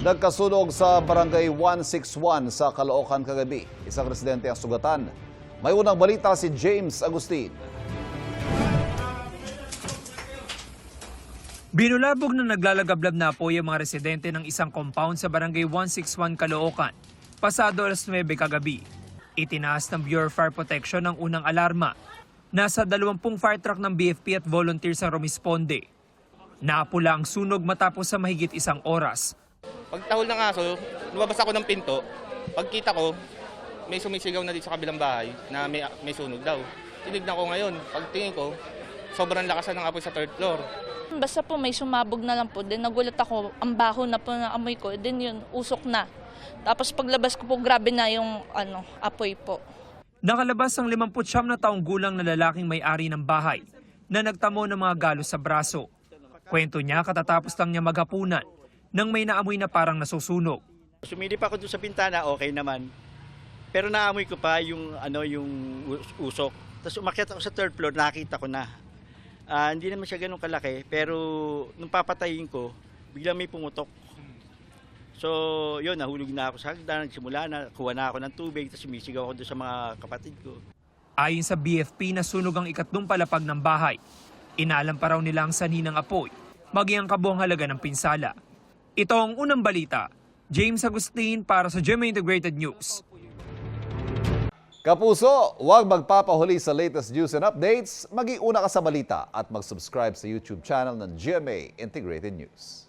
Nagkasunog sa Barangay 161 sa Caloocan kagabi. Isang residente ang sugatan. May unang balita si James Agustin. Binulabog na naglalagablab na apoy ang mga residente ng isang compound sa Barangay 161 Caloocan. Pasado alas 9 kagabi. Itinaas ng Bureau of Fire Protection ang unang alarma. Nasa 20 fire truck ng BFP at volunteers ang rumisponde. Naapula ang sunog matapos sa mahigit isang oras. Pagtahol ng aso, lumabas ako ng pinto. Pagkita ko, may sumisigaw na dito sa kabilang bahay na may sunog daw. Tinignan ko ngayon, pagtingin ko, sobrang lakasan ng apoy sa third floor. Basta po may sumabog na lang po, then nagulat ako, ang baho na po na amoy ko, then yun, usok na. Tapos paglabas ko po, grabe na yung apoy po. Nakalabas ang 59 na taong gulang na lalaking may-ari ng bahay na nagtamo ng mga galos sa braso. Kwento niya katatapos lang niya maghapunan nang may naamoy na parang nasusunog. Sumilip ako doon sa bintana, okay naman. Pero naamoy ko pa yung usok. Tapos umakyat ako sa third floor, nakita ko na. Hindi naman siya ganun kalaki, pero nung papatayin ko, biglang may pumutok. So, yun, nahulog na ako sa hagdan, nagsimula na, kuha na ako ng tubig, tapos sumisigaw ako doon sa mga kapatid ko. Ayon sa BFP, nasunog ang ikatlong palapag ng bahay. Inalam pa raw nila ang sanhi ng apoy, maging ang kabuang halaga ng pinsala. Ito ang unang balita. James Agustin para sa GMA Integrated News. Kapuso, huwag magpapahuli sa latest news and updates. Mag-iuna ka sa balita at mag-subscribe sa YouTube channel ng GMA Integrated News.